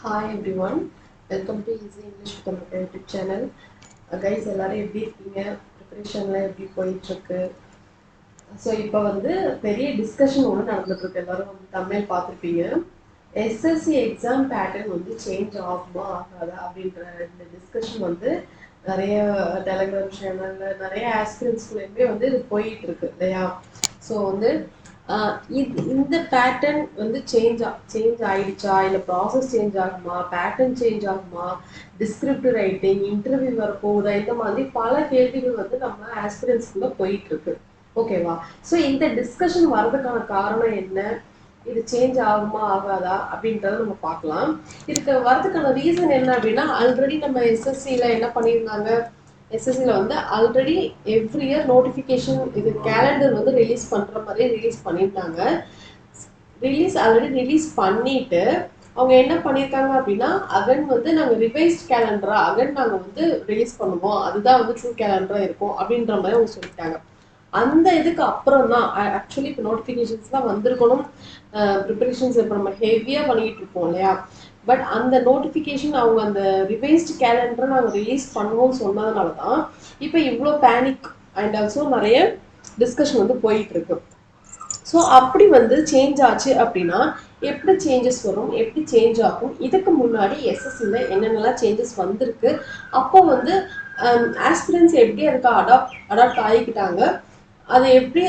Hi everyone, welcome to Easy English with Tamil YouTube channel. Guys, எல்லாரும் எப்படி இருக்கீங்க? ப்ரிப்பரேஷன்லாம் எப்படி போயிட்டு இருக்கு? ஸோ இப்போ வந்து பெரிய டிஸ்கஷன் ஒன்று நடந்துட்டு இருக்கு. எல்லாரும் வந்து தமிழ் பார்த்துருப்பீங்க. எஸ்எஸ்சி எக்ஸாம் பேட்டர்ன் வந்து சேஞ்ச் ஆகுமா ஆகாதா அப்படின்ற இந்த டிஸ்கஷன் வந்து நிறைய டெலிகிராம் சேனல்ல நிறைய ஆஸ்பிரன்ஸ்குள்ளேயுமே வந்து இது போயிட்டு இருக்கு இல்லையா? ஸோ வந்து இந்த பேட்டர்ன் வந்து சேஞ்ச் ஆயிடுச்சா, இல்லை ப்ராசஸ் சேஞ்ச் ஆகுமா, பேட்டர்ன் சேஞ்ச் ஆகுமா, டிஸ்கிரிப்டிவ் ரைட்டிங், இன்டர்வியூ வரப்போகுதா, இந்த மாதிரி பல கேள்விகள் வந்து நம்ம ஆஸ்பிரன்ஸ்குள்ள போயிட்டு இருக்கு. ஓகேவா? ஸோ இந்த டிஸ்கஷன் வர்றதுக்கான காரணம் என்ன, இது சேஞ்ச் ஆகுமா ஆகாதா அப்படின்றத நம்ம பார்க்கலாம். இதுக்கு வரதுக்கான ரீசன் என்ன அப்படின்னா, ஆல்ரெடி நம்ம எஸ்எஸ்சியில் என்ன பண்ணியிருந்தாங்க, எஸ்எஸ்சியில் வந்து ஆல்ரெடி எவ்ரி இயர் நோட்டிஃபிகேஷன் இது கேலண்டர் வந்து ரிலீஸ் பண்ணுற மாதிரி ரிலீஸ் பண்ணியிருந்தாங்க. ஆல்ரெடி ரிலீஸ் பண்ணிட்டு அவங்க என்ன பண்ணியிருக்காங்க அப்படின்னா, அகன் வந்து நாங்கள் ரிவைஸ்ட் கேலண்டரா அகன் நாங்கள் வந்து ரிலீஸ் பண்ணுவோம், அதுதான் வந்து ட்ரூ கேலண்டரா இருக்கும் அப்படின்ற மாதிரி அவங்க சொல்லிட்டாங்க. அந்த இதுக்கு அப்புறம் தான் ஆக்சுவலி இப்போ நோட்டிஃபிகேஷன்ஸ்லாம் வந்திருக்கணும். ப்ரிப்பரேஷன்ஸ் இப்போ நம்ம ஹெவியாக பண்ணிக்கிட்டு இருப்போம் இல்லையா? பட் அந்த நோட்டிஃபிகேஷன் அவங்க அந்த ரிவைஸ்ட் கேலண்டரை நாங்கள் ரிலீஸ் பண்ணுவோம்னு சொன்னதுனால தான் இப்போ இவ்வளோ பேனிக் அண்ட் ஆல்சோ நிறைய டிஸ்கஷன் வந்து போயிட்டு இருக்கு. ஸோ அப்படி வந்து சேஞ்ச் ஆச்சு அப்படின்னா எப்படி சேஞ்சஸ் வரும், எப்படி சேஞ்ச் ஆகும், இதுக்கு முன்னாடி எஸ்எஸ்சியில் என்னென்னலாம் சேஞ்சஸ் வந்திருக்கு, அப்போ வந்து ஆஸ்பிரன்ஸ் எப்படி அதுக்கு அடாப்ட் ஆகிக்கிட்டாங்க, அதை எப்படி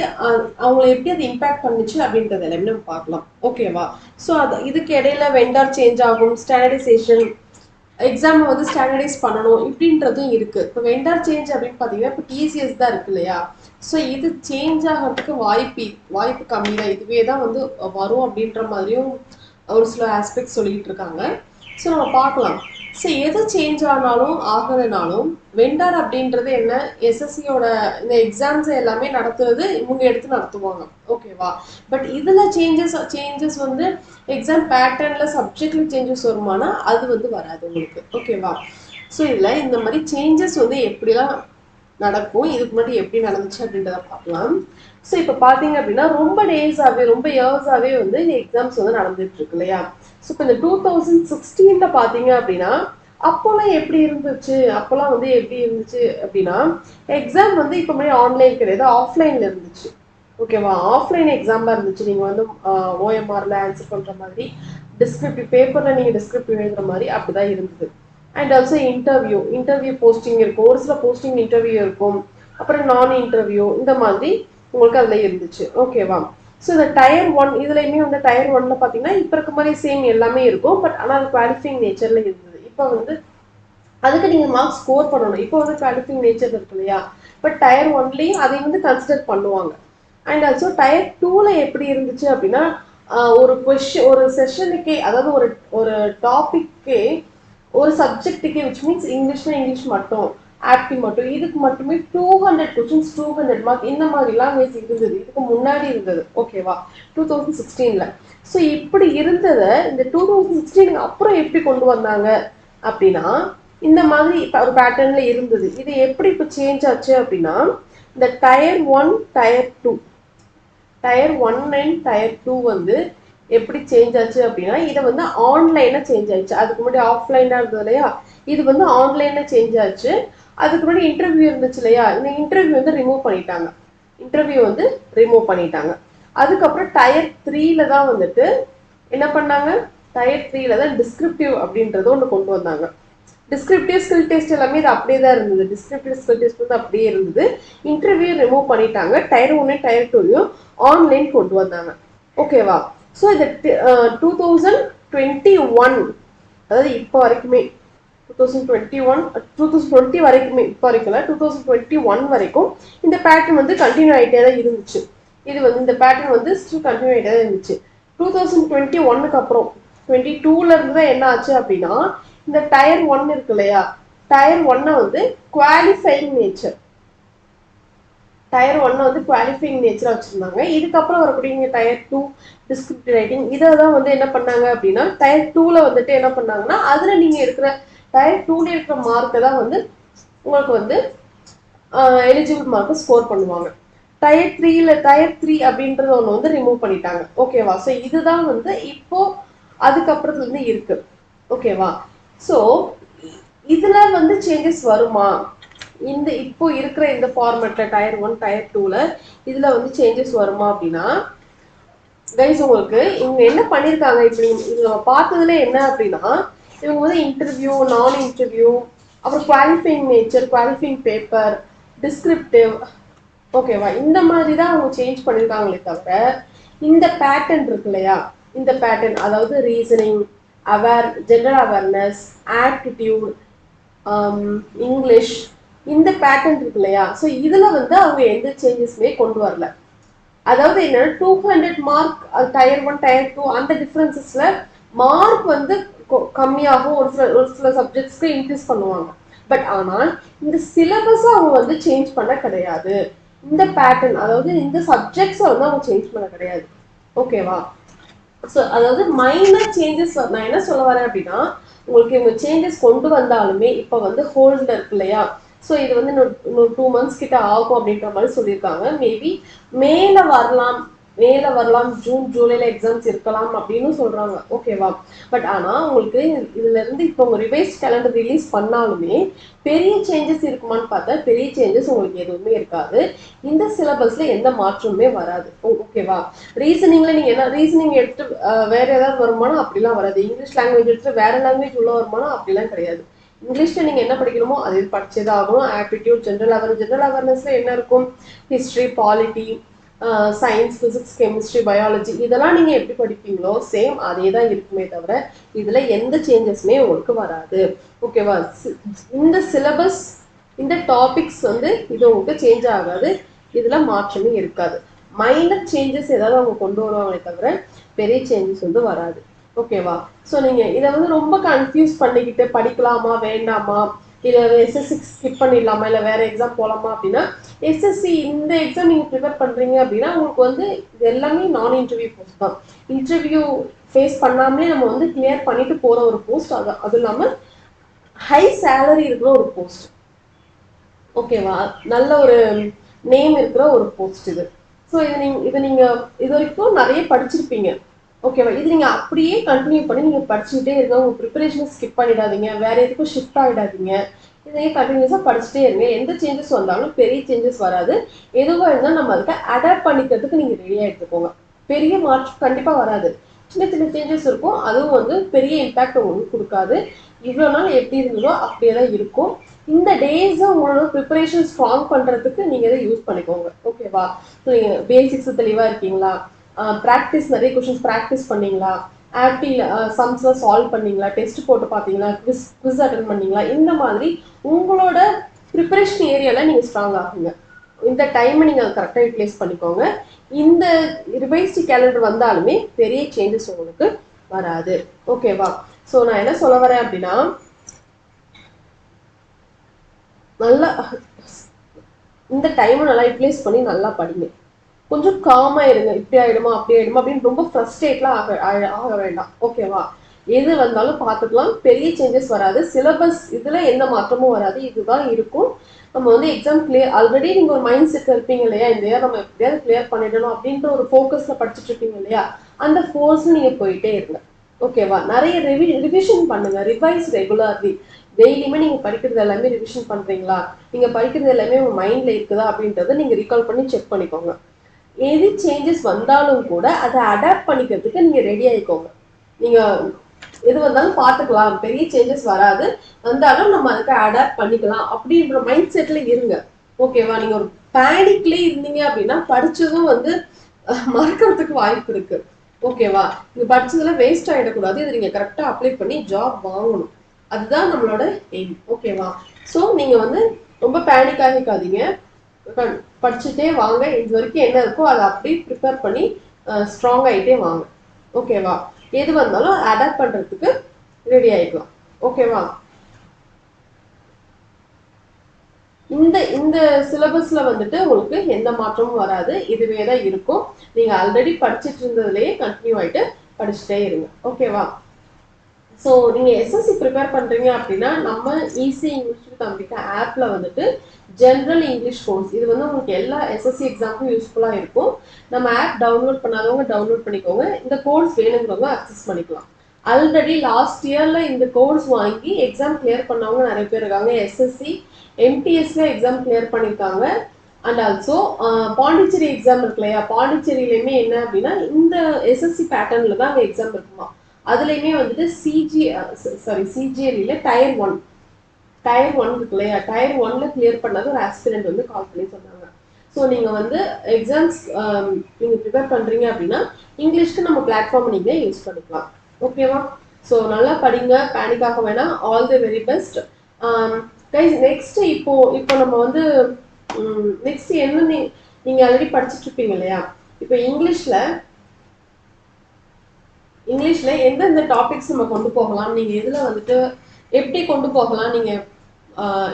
அவங்கள எப்படி அது இம்பேக்ட் பண்ணுச்சு அப்படின்றத எல்லாமே நம்ம பார்க்கலாம். ஓகேவா? ஸோ அது இதுக்கு இடையில வெண்டார் சேஞ்ச் ஆகும், ஸ்டாண்டர்டைசேஷன், எக்ஸாம் வந்து ஸ்டாண்டர்டைஸ் பண்ணணும் இப்படின்றதும் இருக்கு. இப்போ வெண்டார் சேஞ்ச் அப்படின்னு பார்த்தீங்கன்னா இப்போ டிசிஎஸ் தான் இருக்கு இல்லையா? ஸோ இது சேஞ்ச் ஆகிறதுக்கு வாய்ப்பு கம்மி தான், இதுவே தான் வந்து வரும் அப்படின்ற மாதிரியும் ஒரு சில ஆஸ்பெக்ட் சொல்லிட்டு இருக்காங்க. ஸோ நம்ம பார்க்கலாம். ஸோ எது சேஞ்ச் ஆனாலும் ஆகலைனாலும் வெண்டார் அப்படின்றது என்ன, எஸ்எஸ்சியோட இந்த எக்ஸாம்ஸ் எல்லாமே நடத்துறது இவங்க எடுத்து நடத்துவாங்க. ஓகேவா? பட் இதில் சேஞ்சஸ் வந்து எக்ஸாம் பேட்டர்னில் சப்ஜெக்டில் சேஞ்சஸ் வருமானா அது வந்து வராது உங்களுக்கு. ஓகேவா? ஸோ இதில் இந்த மாதிரி சேஞ்சஸ் வந்து எப்படிலாம் நடக்கும், இதுக்கு முன்னாடி எப்படி நடந்துச்சு அப்படின்றத பார்க்கலாம். ஸோ இப்போ பார்த்தீங்க அப்படின்னா ரொம்ப டேஸாகவே ரொம்ப இயர்ஸாகவே வந்து இந்த எக்ஸாம்ஸ் வந்து நடந்துட்டு இருக்கு இல்லையா? ஸோ இப்போ இந்த 2016 பார்த்தீங்க அப்படின்னா அப்போல்லாம் எப்படி இருந்துச்சு, அப்போல்லாம் வந்து எப்படி இருந்துச்சு அப்படின்னா எக்ஸாம் வந்து இப்போ மாதிரி ஆன்லைன் கிடையாது, ஆஃப்லைனில் இருந்துச்சு. ஓகேவா? ஆஃப்லைன் எக்ஸாமாக இருந்துச்சு. நீங்கள் வந்து ஓஎம்ஆரில் ஆன்சர் பண்ணுற மாதிரி, டிஸ்கிரிப்டிவ் பேப்பரில் நீங்கள் டிஸ்கிரிப்டிவ் எழுதுகிற மாதிரி அப்படி தான் இருந்தது. அண்ட் ஆல்சோ இன்டர்வியூ போஸ்டிங் இருக்கும், ஒரு சில போஸ்டிங் இன்டர்வியூ இருக்கும், அப்புறம் நான் இன்டர்வியூ, இந்த மாதிரி உங்களுக்கு அதில் இருந்துச்சு. ஓகேவா? ஸோ இந்த டயர் 1 இதுலையுமே வந்து டயர் 1ல பார்த்தீங்கன்னா இப்போ இருக்க மாதிரி சேம் எல்லாமே இருக்கும். பட் ஆனால் அது குவாலிஃபைங் நேச்சரில் இருந்தது. இப்போ வந்து அதுக்கு நீங்கள் மார்க்ஸ் ஸ்கோர் பண்ணணும். இப்போ வந்து குவாலிஃபைங் நேச்சர் இருக்கு இல்லையா? பட் டயர் 1லேயும் அதை வந்து கன்சிடர் பண்ணுவாங்க. அண்ட் ஆல்சோ டயர் 2ல எப்படி இருந்துச்சு அப்படின்னா ஒரு செஷனுக்கே, அதாவது ஒரு டாபிக்கே, ஒரு சப்ஜெக்ட்டுக்கே, விச் மீன்ஸ் இங்கிலீஷ் மட்டும், ஆப்டி மட்டும், இதுக்கு மட்டுமே 200 கொஸ்டின்ஸ், 200 மார்க், இந்த மாதிரிலாம் இருந்தது. இதுக்கு முன்னாடி இருந்தது. ஓகேவா? 2016ல. ஸோ இப்படி இருந்ததை இந்த 2016 அப்புறம் எப்படி கொண்டு வந்தாங்க அப்படின்னா இந்த மாதிரி ஒரு பேட்டர்ன்ல இருந்தது. இது எப்படி இப்போ சேஞ்ச் ஆச்சு அப்படின்னா இந்த டயர் 1 டயர் 2 அண்ட் டயர் 2 வந்து எப்படி சேஞ்ச் ஆச்சு அப்படின்னா இதை வந்து ஆன்லைனாக சேஞ்ச் ஆயிடுச்சு. அதுக்கு முன்னாடி ஆஃப்லைனாக இருந்தது இல்லையா? இது வந்து ஆன்லைனில் சேஞ்ச் ஆச்சு. அதுக்கு முன்னாடி இன்டர்வியூ இருந்துச்சு இல்லையா? இந்த இன்டர்வியூ வந்து ரிமூவ் பண்ணிட்டாங்க. அதுக்கப்புறம் டயர் 3ல தான் வந்துட்டு என்ன பண்ணாங்க, டயர் 3ல தான் டிஸ்கிரிப்டிவ் அப்படின்றத ஒன்று கொண்டு வந்தாங்க. டிஸ்கிரிப்டிவ் ஸ்கில் டெஸ்ட் எல்லாமே இது அப்படியே தான் இருந்தது. டிஸ்கிரிப்டிவ் ஸ்கில் டெஸ்ட் வந்து அப்படியே இருந்தது. இன்டர்வியூ ரிமூவ் பண்ணிட்டாங்க. டயர் 1 டயர் 2லையும் ஆன்லைன் கொண்டு வந்தாங்க. ஓகேவா? ஸோ இது 2021, அதாவது இப்போ வரைக்குமே 2020 வரைக்குமே, இப்போ வரைக்கும் 2021 வரைக்கும் இந்த பேட்டர்ன் வந்து கண்டினியூ ஆகிட்டே தான் இருந்துச்சு. இது வந்து இந்த பேட்டர்ன் வந்து ஸ்டில் கண்டினியூ ஆகிட்டே தான் இருந்துச்சு. 2021க்கு அப்புறம் 22ல இருந்து தான் என்ன ஆச்சு அப்படின்னா இந்த டயர் 1 இருக்கு இல்லையா? டயர் 1 வந்து குவாலிஃபைங் நேச்சர், டயர் 1 வந்து குவாலிஃபைங் நேச்சராக வச்சுருந்தாங்க. இதுக்கப்புறம் வரக்கூடிய டயர் 2 டிஸ்கிரிப்டிவ் ரைட்டிங், இதை தான் வந்து என்ன பண்ணாங்க அப்படின்னா டயர் 2ல வந்துட்டு என்ன பண்ணாங்கன்னா அதில் நீங்கள் இருக்கிற டயர் 2ல இருக்கிற மார்க்கை தான் வந்து உங்களுக்கு வந்து எலிஜிபிள் மார்க்கை ஸ்கோர் பண்ணுவாங்க. டயர் 3 அப்படின்றது ஒன்று வந்து ரிமூவ் பண்ணிட்டாங்க. ஓகேவா? ஸோ இதுதான் வந்து இப்போ அதுக்கப்புறத்துலேருந்து இருக்கு. ஓகேவா? ஸோ இதுல வந்து சேஞ்சஸ் வருமா? இந்த இப்போ இருக்கிற இந்த ஃபார்மேட்ல டயர் 1 டயர் 2ல இதுல வந்து சேஞ்சஸ் வருமா அப்படின்னா கைஸ் உங்களுக்கு இவங்க என்ன பண்ணியிருக்காங்க இப்படி இது நம்ம பார்த்ததுல என்ன அப்படின்னா இவங்க வந்து இன்டர்வியூ நான் இன்டர்வியூ அப்புறம் qualifying nature qualifying paper descriptive ஓகேவா இந்த மாதிரி தான் அவங்க சேஞ்ச் பண்ணியிருக்காங்களே தவிர இந்த பேட்டர்ன் இருக்கு இல்லையா இந்த பேட்டர்ன் அதாவது reasoning general awareness aptitude English இந்த பேட்டர்ன் இருக்கு இல்லையா ஸோ இதுல வந்து அவங்க எந்த சேஞ்சஸுமே கொண்டு வரல அதாவது என்ன 200 மார்க் டயர் 1 டயர் 2 அந்த டிஃபரன்சஸ்ல மார்க் வந்து கம்மியாகும் ஒரு சில சப்ஜெக்ட்ஸ்க்கு இன்க்ரீஸ் பண்ணுவாங்க பட் ஆனால் இந்த சிலபஸ் அவங்க வந்து சேஞ்ச் பண்ண கிடையாது இந்த பேட்டர்ன் அதாவது இந்த சப்ஜெக்ட்ஸை வந்து அவங்க சேஞ்ச் பண்ண கிடையாது ஓகேவா ஸோ அதாவது மைனர் சேஞ்சஸ் நான் என்ன சொல்ல வரேன் அப்படின்னா உங்களுக்கு இவங்க சேஞ்சஸ் கொண்டு வந்தாலுமே இப்போ வந்து ஹோல்டில் இருக்கு இல்லையா ஸோ இது வந்து இன்னொரு 2 months கிட்ட ஆகும் அப்படின்ற மாதிரி சொல்லியிருக்காங்க மேபி மேலே வரலாம் ஜூன் ஜூலைல எக்ஸாம்ஸ் இருக்கலாம் அப்படின்னு சொல்றாங்க ஓகேவா பட் ஆனா உங்களுக்கு இதுல இருந்து இப்போ உங்க ரிவைஸ் கேலண்டர் ரிலீஸ் பண்ணாலுமே பெரிய சேஞ்சஸ் இருக்குமான்னு பார்த்தா பெரிய சேஞ்சஸ் உங்களுக்கு எதுவுமே இருக்காது இந்த சிலபஸ்ல எந்த மாற்றமுமே வராது ஓகேவா ரீசனிங்ல நீங்க என்ன ரீசனிங் எடுத்து வேற ஏதாவது வருமானம் அப்படிலாம் வராது இங்கிலீஷ் லாங்குவேஜ் எடுத்து வேற லாங்குவேஜ் உள்ள வருமானம் அப்படிலாம் கிடையாது இங்கிலீஷ்ல நீங்க என்ன படிக்கணுமோ அது படிச்சதா ஆகணும் ஆப்டிடியூட் ஜெனரல் அவேர்னஸ்ல என்ன இருக்கும் history polity science physics chemistry biology இதெல்லாம் நீங்க எப்படி படிப்பீங்களோ சேம் அதே தான் இருக்குமே தவிர இதுல எந்த சேஞ்சஸுமே உங்களுக்கு வராது ஓகேவா இந்த சிலபஸ் இந்த டாபிக்ஸ் வந்து இது உங்களுக்கு சேஞ்ச் ஆகாது இதுல மாற்றமே இருக்காது மைனர் சேஞ்சஸ் ஏதாவது அவங்க கொண்டு வருவாங்களே தவிர பெரிய சேஞ்சஸ் வந்து வராது ஓகேவா ஸோ நீங்க இதை வந்து ரொம்ப கன்ஃபியூஸ் பண்ணிக்கிட்டு படிக்கலாமா வேண்டாமா இல்லை எஸ்எஸ்சி ஸ்கிப் பண்ணிடலாமா இல்லை வேற எக்ஸாம் போகலாமா அப்படின்னா எஸ்எஸ்சி இந்த எக்ஸாம் நீங்கள் ப்ரிப்பேர் பண்ணுறீங்க அப்படின்னா உங்களுக்கு வந்து இது எல்லாமே நான் இன்டர்வியூ போஸ்ட் தான் இன்டர்வியூ ஃபேஸ் பண்ணாமலே நம்ம வந்து கிளியர் பண்ணிட்டு போகிற ஒரு போஸ்ட் அது இல்லாமல் ஹை சேலரி இருக்கிற ஒரு போஸ்ட் ஓகேவா நல்ல ஒரு நேம் இருக்கிற ஒரு போஸ்ட் இது ஸோ இது வரைக்கும் நிறைய படிச்சிருப்பீங்க ஓகேவா இது நீங்க அப்படியே கண்டினியூ பண்ணி நீங்க படிச்சுட்டே இருங்க உங்க ப்ரிப்பரேஷனை ஸ்கிப் பண்ணிடாதீங்க வேற எதுக்கும் ஷிஃப்ட் ஆகிடாதீங்க இதையே கண்டினியூஸா படிச்சுட்டே இருங்க எந்த சேஞ்சஸ் வந்தாலும் பெரிய சேஞ்சஸ் வராது எதுவாக இருந்தாலும் நம்ம அதுக்கு அடாப்ட் பண்ணிக்கிறதுக்கு நீங்க ரெடியா எடுத்துக்கோங்க பெரிய மாற்றம் கண்டிப்பா வராது சின்ன சின்ன சேஞ்சஸ் இருக்கும் அதுவும் வந்து பெரிய இம்பாக்ட் உங்களுக்கு கொடுக்காது இவ்வளோ நாள் எப்படி இருந்ததோ அப்படியே தான் இருக்கும் இந்த டேஸை உங்களோட ப்ரிப்பரேஷன் ஸ்ட்ராங் பண்றதுக்கு நீங்க இதை யூஸ் பண்ணிக்கோங்க ஓகேவா ஸோ நீங்க பேசிக்ஸ் தெளிவா இருக்கீங்களா ப்ராக்டிஸ் நிறைய கொஷின்ஸ் ப்ராக்டிஸ் பண்ணீங்களா ஆப்டியில் சம்ஸ்லாம் சால்வ் பண்ணீங்களா டெஸ்ட் போட்டு பார்த்தீங்களா குவிஸ் அட்டன் பண்ணீங்களா இந்த மாதிரி உங்களோட ப்ரிப்பரேஷன் ஏரியாவில் நீங்கள் ஸ்ட்ராங் ஆகுங்க இந்த டைமை நீங்கள் அதை கரெக்டாக யூட்டிலைஸ் பண்ணிக்கோங்க இந்த ரிவைஸ்டு கேலண்டர் வந்தாலுமே பெரிய சேஞ்சஸ் உங்களுக்கு வராது ஓகேவா ஸோ நான் என்ன சொல்ல வரேன் அப்படின்னா நல்லா இந்த டைமை நல்லா யூட்டிலைஸ் பண்ணி நல்லா படிங்க கொஞ்சம் காமா இருங்க இப்படி ஆயிடுமா அப்படி ஆயிடுமா அப்படின்னு ரொம்ப ஃப்ரஸ்ட்ரேட்லாம் ஆக வேண்டாம் ஓகேவா எது வந்தாலும் பார்த்துக்கலாம் பெரிய சேஞ்சஸ் வராது சிலபஸ் இதுல எந்த மாற்றமும் வராது இதுதான் இருக்கும் நம்ம வந்து எக்ஸாம் கிளியர் ஆல்ரெடி நீங்க ஒரு மைண்ட் செட் இருப்பீங்க இல்லையா இந்த இயர் நம்ம எப்படியாவது கிளியர் பண்ணிடணும் அப்படின்ற ஒரு ஃபோக்கஸ்ல படிச்சுட்டு இருப்பீங்க இல்லையா அந்த ஃபோர்ஸ்ல நீங்க போயிட்டே இருங்க ஓகேவா நிறைய ரிவிஷன் பண்ணுங்க ரிவைஸ் ரெகுலர்லி டெய்லியுமே நீங்க படிக்கிறது எல்லாமே ரிவிஷன் பண்றீங்களா நீங்க படிக்கிறது எல்லாமே உங்க மைண்ட்ல இருக்குதா அப்படின்றத நீங்க ரீகால் பண்ணி செக் பண்ணிக்கோங்க எது சேஞ்சஸ் வந்தாலும் கூட அதை அடாப்ட் பண்ணிக்கிறதுக்கு நீங்க ரெடி ஆயிக்கோங்க நீங்க எது வந்தாலும் பார்த்துக்கலாம் பெரிய சேஞ்சஸ் வராது வந்தாலும் நம்ம அதுக்கு அடாப்ட் பண்ணிக்கலாம் அப்படின்ற மைண்ட் செட்ல இருங்க ஓகேவா நீங்க ஒரு பேனிக்லேயே இருந்தீங்க அப்படின்னா படிச்சதும் வந்து மறக்கிறதுக்கு வாய்ப்பு இருக்கு ஓகேவா நீங்க படிச்சதுல வேஸ்ட் ஆகிடக்கூடாது இதை நீங்க கரெக்டா அப்ளை பண்ணி ஜாப் வாங்கணும் அதுதான் நம்மளோட எய்ம் ஓகேவா ஸோ நீங்க வந்து ரொம்ப பேனிக் ஆகிக்காதீங்க படிச்சுட்டே வாங்க இது வரைக்கும் என்ன இருக்கோ அதை அப்படியே ப்ரிப்பேர் பண்ணி ஸ்ட்ராங் ஆகிட்டே வாங்க ஓகேவா எது வந்தாலும் அடாப்ட் பண்றதுக்கு ரெடி ஆயிக்கலாம் ஓகேவா இந்த இந்த சிலபஸ்ல வந்துட்டு உங்களுக்கு எந்த மாற்றமும் வராது இதுவே தான் இருக்கும் நீங்க ஆல்ரெடி படிச்சுட்டு இருந்ததுலயே கண்டினியூ ஆயிட்டு படிச்சுட்டே இருங்க ஓகேவா ஸோ நீங்கள் எஸ்எஸ்சி ப்ரிப்பேர் பண்ணுறீங்க அப்படின்னா நம்ம ஈஸி இங்கிலீஷ் வித் அம்பிகா ஆப்பில் வந்துட்டு ஜென்ரல் இங்கிலீஷ் கோர்ஸ் இது வந்து உங்களுக்கு எல்லா எஸ்எஸ்சி எக்ஸாமுக்கும் யூஸ்ஃபுல்லாக இருக்கும் நம்ம ஆப் டவுன்லோட் பண்ணாதவங்க டவுன்லோட் பண்ணிக்கோங்க இந்த கோர்ஸ் வேணுங்கிறவங்க அக்சஸ் பண்ணிக்கலாம் ஆல்ரெடி லாஸ்ட் இயர்ல இந்த கோர்ஸ் வாங்கி எக்ஸாம் கிளியர் பண்ணவங்க நிறைய பேர் இருக்காங்க. எஸ்எஸ்சி எம்டிஎஸ்ல எக்ஸாம் கிளியர் பண்ணியிருக்காங்க. அண்ட் ஆல்சோ பாண்டிச்சேரி எக்ஸாம் இருக்கு இல்லையா, பாண்டிச்சேரியிலையுமே என்ன அப்படின்னா இந்த எஸ்எஸ்சி பேட்டர்ன்ல தான் அங்கே எக்ஸாம் இருக்குமா. அதுலேயுமே வந்துட்டு சிஜிஎல்ல டயர் ஒன் இருக்கு இல்லையா, டயர் ஒன்ல கிளியர் பண்ணது ஒரு ஆஸ்பிரண்ட் வந்து கால் பண்ணி சொன்னாங்க. ஸோ நீங்கள் வந்து எக்ஸாம்ஸ் நீங்கள் ப்ரிப்பேர் பண்ணுறீங்க அப்படின்னா இங்கிலீஷ்க்கு நம்ம பிளாட்ஃபார்ம் நீங்கள் யூஸ் பண்ணிக்கலாம். ஓகேவா? ஸோ நல்லா படிங்க, பேனிக் ஆக வேணாம். All the very best guys. Next இப்போ நம்ம வந்து நெக்ஸ்ட் என்ன நீங்கள் ஆல்ரெடி படிச்சுட்டு இருப்பீங்க இல்லையா, இப்போ இங்கிலீஷ்ல எந்தெந்த டாபிக்ஸ் நம்ம கொண்டு போகலாம், நீங்கள் இதில் வந்துட்டு எப்படி கொண்டு போகலாம், நீங்கள்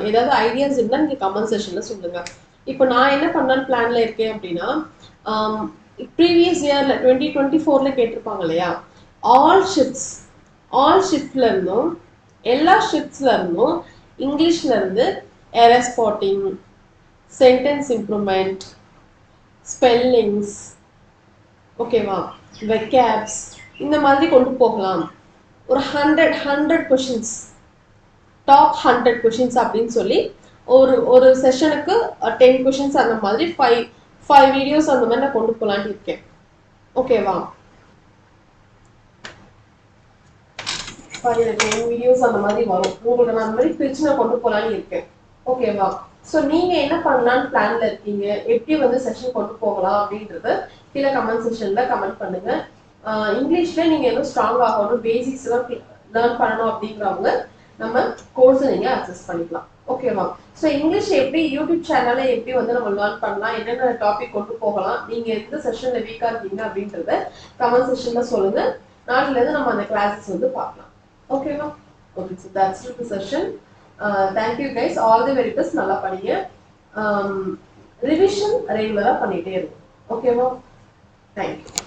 ஏதாவது ஐடியாஸ் இருந்தால் நீங்கள் கமெண்ட் செஷனில் சொல்லுங்கள். இப்போ நான் என்ன பண்ணலான்னு பிளான்ல இருக்கேன் அப்படின்னா, ப்ரீவியஸ் இயர்ல 2024ல கேட்டிருப்பாங்க இல்லையா, ஆல் ஷிஃப்ட்ல இருந்தும் எல்லா ஷிஃப்ட்ஸ்ல இருந்தும் இங்கிலீஷ்ல இருந்து error spotting, sentence improvement, spellings, ஓகேவா, வெக்காப்ஸ், இந்த மாதிரி கொண்டு போகலாம். ஒரு 100 கொஷின்ஸ், டாப் 100 கொஷின்ஸ் அப்படின்னு சொல்லி ஒரு செஷனுக்கு 10 கொஷின்ஸ் அந்த மாதிரி 5 வீடியோஸ் அந்த மாதிரி நான் கொண்டு போகலான்னு இருக்கேன். ஓகேவா? 10 வீடியோஸ் அந்த மாதிரி வரும். உங்களுக்கு நான் அந்த மாதிரி பிரிச்சு நான் கொண்டு போகலான்னு இருக்கேன். ஓகேவா? ஸோ நீங்க என்ன பண்ணலான்னு பிளான்ல இருக்கீங்க, எப்படி வந்து செஷன் கொண்டு போகலாம் அப்படின்றத கீழே கமெண்ட் செஷன்ல கமெண்ட் பண்ணுங்க. இங்கிலீஷ்ல நீங்க எதுவும் ஸ்ட்ராங் ஆகணும், பேசிக்ஸ் எல்லாம் லேர்ன் பண்ணணும் அப்படிங்கிறவங்க நம்ம கோர்ஸ் நீங்க அக்சஸ் பண்ணிக்கலாம். ஓகேவா? ஸோ இங்கிலீஷ் எப்படி யூடியூப் சேனல்ல எப்படி வந்து நம்ம லேர்ன் பண்ணலாம், என்னென்ன டாபிக் கொண்டு போகலாம், நீங்க எந்த செஷன்ல வீக்கா இருக்கீங்க அப்படின்றத கமெண்ட் செஷன்ல சொல்லுங்க. நாளைல இருந்து நம்ம அந்த கிளாஸஸ் வந்து பார்க்கலாம். ஓகேவா? Okay, so that's the session. Thank you guys, all the very best. நல்லா படிங்க, ரிவிஷன் ரெகுலரா பண்ணிட்டே இருக்கும். ஓகேவா? தேங்க்யூ.